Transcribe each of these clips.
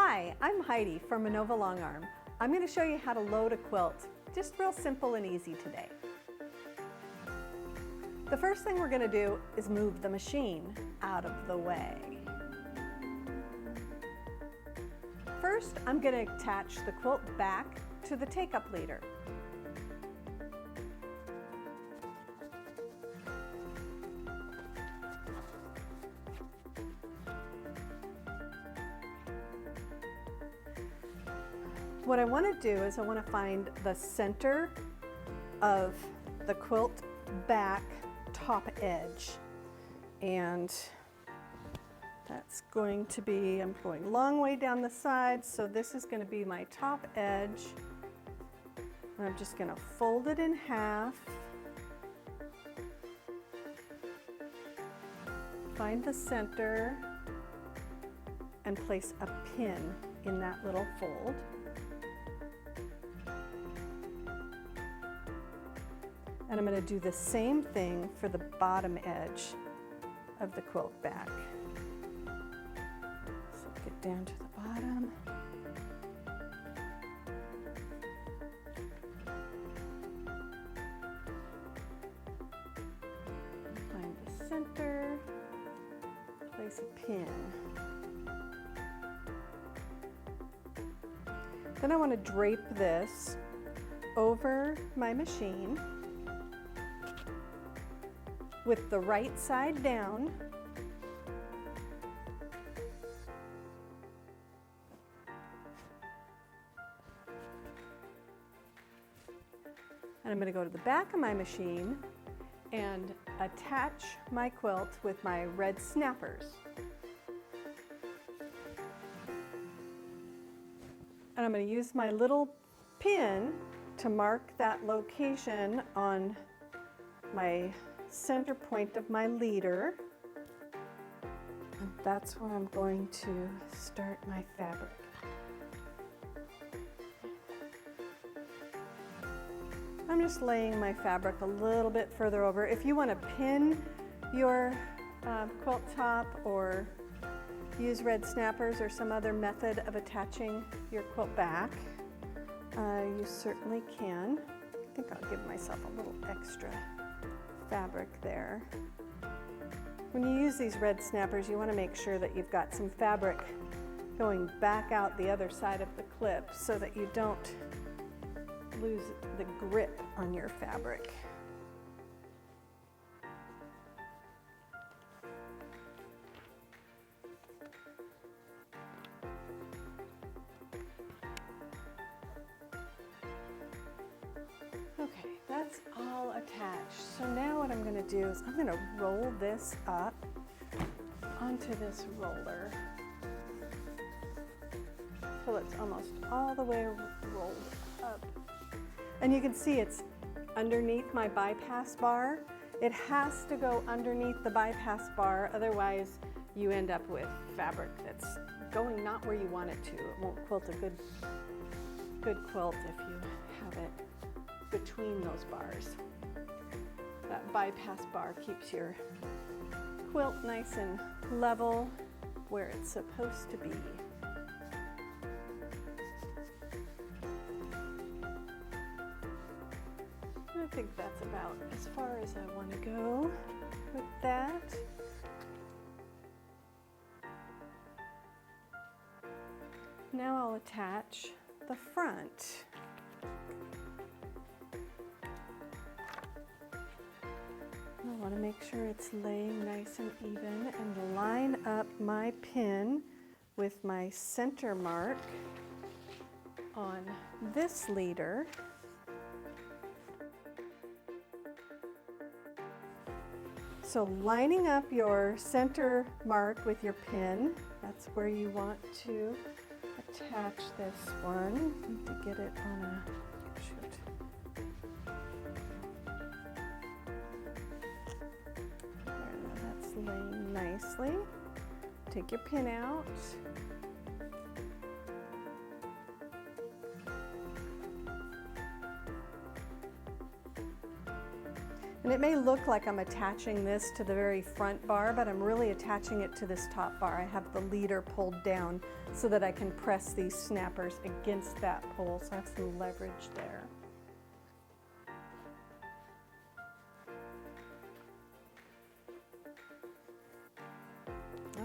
Hi, I'm Heidi from Manova Longarm. I'm going to show you how to load a quilt. Just real simple and easy today. The first thing we're going to do is move the machine out of the way. First, I'm going to attach the quilt back to the take-up leader. What I want to do is I want to find the center of the quilt back top edge, and that's going to be, I'm going a long way down the side, so this is going to be my top edge, and I'm just going to fold it in half, find the center, and place a pin in that little fold. And I'm going to do the same thing for the bottom edge of the quilt back. So get down to the bottom. Find the center, place a pin. Then I want to drape this over my machine with the right side down. And I'm going to go to the back of my machine and attach my quilt with my red snappers. And I'm going to use my little pin to mark that location on my center point of my leader, and that's where I'm going to start my fabric. I'm just laying my fabric a little bit further over. If you want to pin your quilt top or use red snappers or some other method of attaching your quilt back, you certainly can. I think I'll give myself a little extra fabric there. When you use these red snappers, you want to make sure that you've got some fabric going back out the other side of the clip so that you don't lose the grip on your fabric. Okay, that's all attached. So now what I'm going to do is I'm going to roll this up onto this roller till it's almost all the way rolled up. And you can see it's underneath my bypass bar. It has to go underneath the bypass bar, otherwise you end up with fabric that's going not where you want it to. It won't quilt a good quilt if you have it between those bars. That bypass bar keeps your quilt nice and level where it's supposed to be. I think that's about as far as I want to go with that. Now I'll attach the front. I want to make sure it's laying nice and even and line up my pin with my center mark on this leader. So lining up your center mark with your pin, that's where you want to attach this one. Need to get it on a, shoot. There, that's laying nicely. Take your pin out. And it may look like I'm attaching this to the very front bar, but I'm really attaching it to this top bar. I have the leader pulled down so that I can press these snappers against that pole, so I have some leverage there.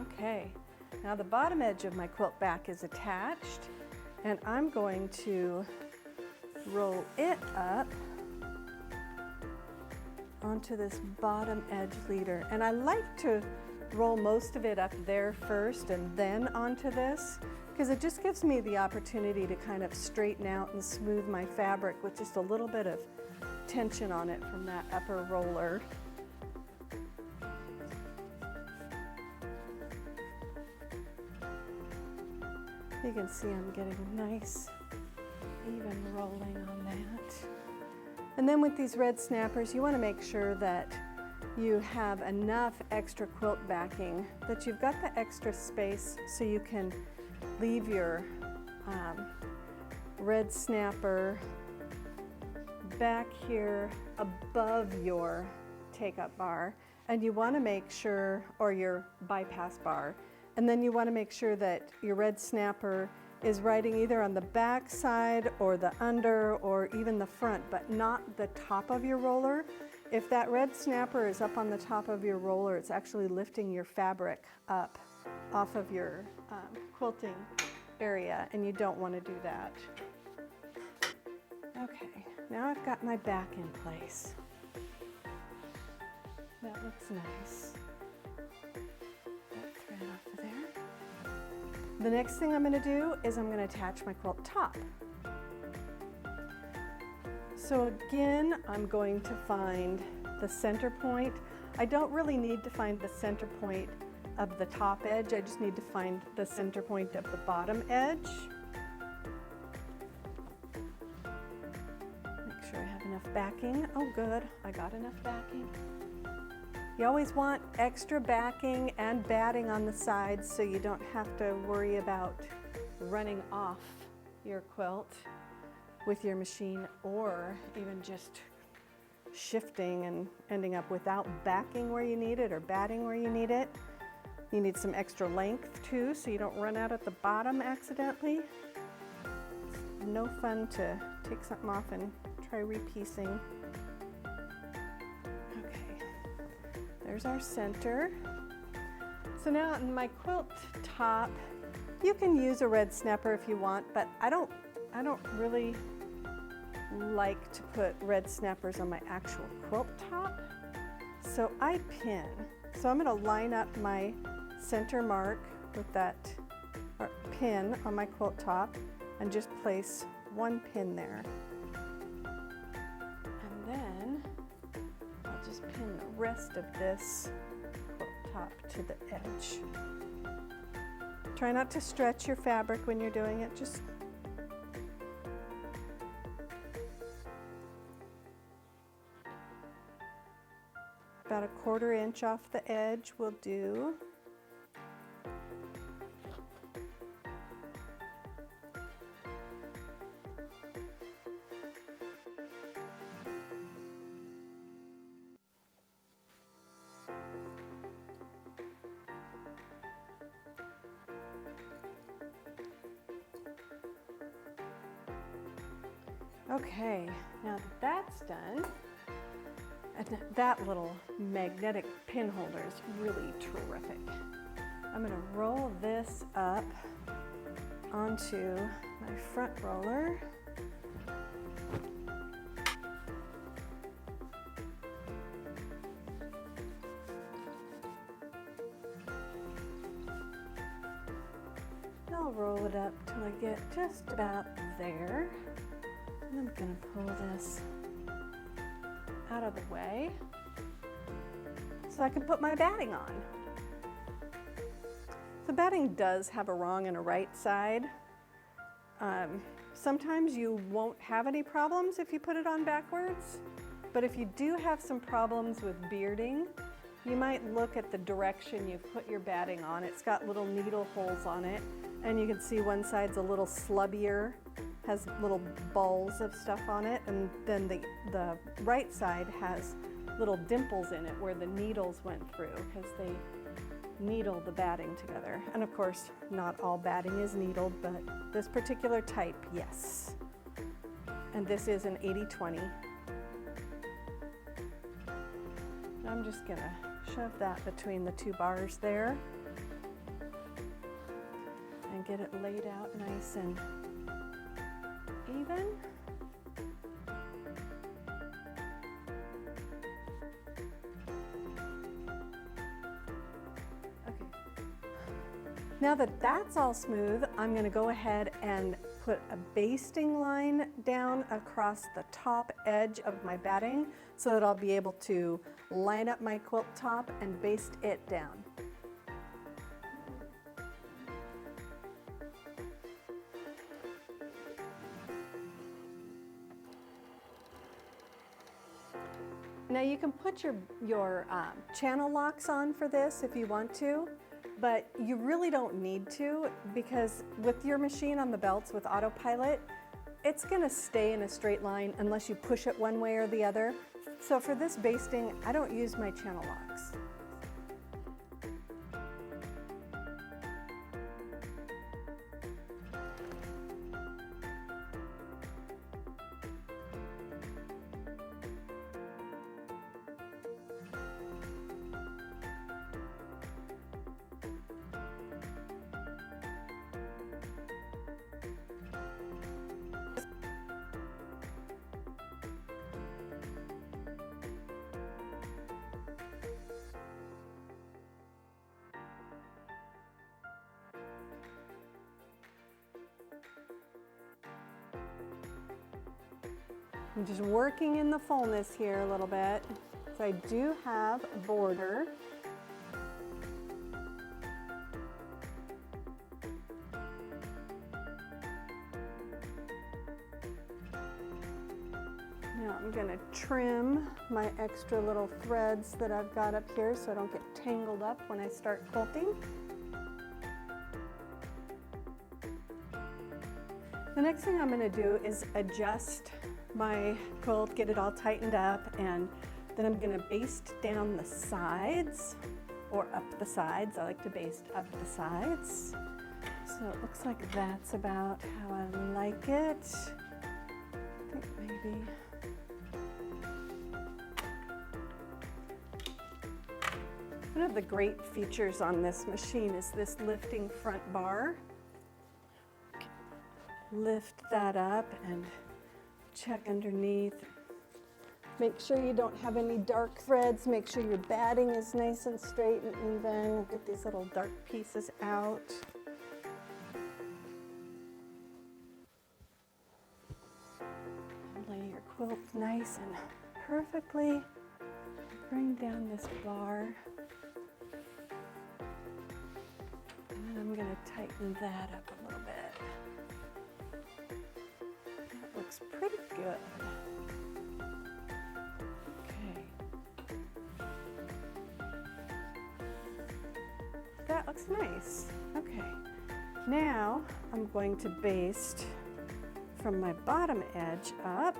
Okay, now the bottom edge of my quilt back is attached, and I'm going to roll it up onto this bottom edge leader. And I like to roll most of it up there first and then onto this, because it just gives me the opportunity to kind of straighten out and smooth my fabric with just a little bit of tension on it from that upper roller. You can see I'm getting a nice even rolling on that. And then with these red snappers, you want to make sure that you have enough extra quilt backing, that you've got the extra space so you can leave your red snapper back here above your take-up bar, and you want to make sure, or your bypass bar, and then you want to make sure that your red snapper is riding either on the back side or the under or even the front, but not the top of your roller. If that red snapper is up on the top of your roller, it's actually lifting your fabric up off of your quilting area, and you don't want to do that. Okay, now I've got my back in place. That looks nice. That thread off of there. The next thing I'm going to do is I'm going to attach my quilt top. So again, I'm going to find the center point. I don't really need to find the center point of the top edge. I just need to find the center point of the bottom edge. Make sure I have enough backing. Oh good, I got enough backing. You always want extra backing and batting on the sides so you don't have to worry about running off your quilt with your machine, or even just shifting and ending up without backing where you need it or batting where you need it. You need some extra length too, so you don't run out at the bottom accidentally. It's no fun to take something off and try repiecing. There's our center. So now in my quilt top, you can use a red snapper if you want, but I don't really like to put red snappers on my actual quilt top. So I pin. So I'm going to line up my center mark with that pin on my quilt top and just place one pin there. And then I'll just pin the rest of this quilt top to the edge. Try not to stretch your fabric when you're doing it, just about 1/4 inch off the edge will do. Okay, now that that's done, and that little magnetic pin holder is really terrific. I'm going to roll this up onto my front roller. I'll roll it up till I get just about there. And I'm going to pull this out of the way so I can put my batting on. The batting does have a wrong and a right side. Sometimes you won't have any problems if you put it on backwards, but if you do have some problems with bearding, you might look at the direction you've put your batting on. It's got little needle holes on it, and you can see one side's a little slubbier, has little balls of stuff on it, and then the right side has little dimples in it where the needles went through because needle the batting together. And of course, not all batting is needled, but this particular type, yes. And this is an 80/20. I'm just gonna shove that between the two bars there and get it laid out nice and even. Now that that's all smooth, I'm going to go ahead and put a basting line down across the top edge of my batting so that I'll be able to line up my quilt top and baste it down. Now you can put your channel locks on for this if you want to, but you really don't need to, because with your machine on the belts with autopilot, it's gonna stay in a straight line unless you push it one way or the other. So for this basting, I don't use my channel locks. I'm just working in the fullness here a little bit. So I do have a border. Now I'm going to trim my extra little threads that I've got up here so I don't get tangled up when I start quilting. The next thing I'm going to do is adjust my quilt, get it all tightened up, and then I'm going to baste down the sides, or up the sides. I like to baste up the sides. So it looks like that's about how I like it. I think maybe. One of the great features on this machine is this lifting front bar. Lift that up and check underneath. Make sure you don't have any dark threads. Make sure your batting is nice and straight and even. Get these little dark pieces out. Lay your quilt nice and perfectly. Bring down this bar. And then I'm going to tighten that up a little bit. Looks pretty good. Okay. That looks nice. Okay. Now I'm going to baste from my bottom edge up.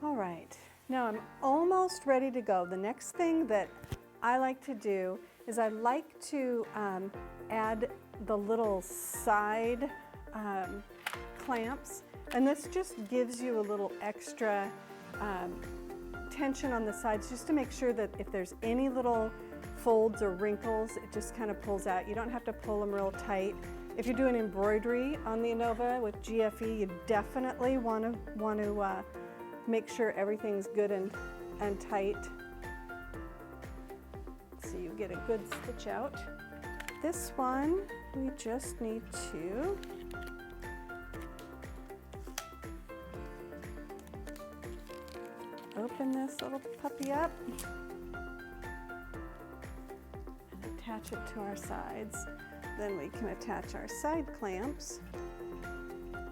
All right, now I'm almost ready to go. The next thing that I like to do is I like to add the little side clamps, and this just gives you a little extra tension on the sides just to make sure that if there's any little folds or wrinkles, it just kind of pulls out. You don't have to pull them real tight. If you're doing embroidery on the Innova with GFE, you definitely want to make sure everything's good and tight so you get a good stitch out. This one, we just need to open this little puppy up and attach it to our sides. Then we can attach our side clamps,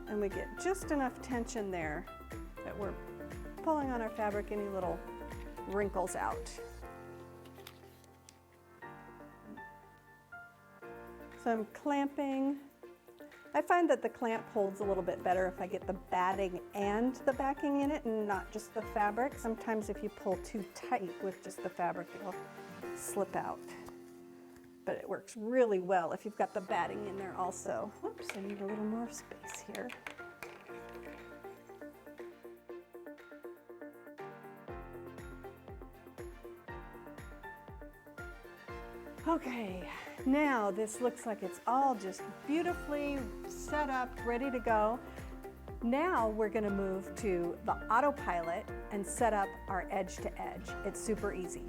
and we get just enough tension there that we're pulling on our fabric any little wrinkles out. some clamping. I find that the clamp holds a little bit better if I get the batting and the backing in it and not just the fabric. Sometimes if you pull too tight with just the fabric, it'll slip out. But it works really well if you've got the batting in there also. Whoops, I need a little more space here. Okay, now this looks like it's all just beautifully set up, ready to go. Now we're gonna move to the autopilot and set up our edge to edge. It's super easy.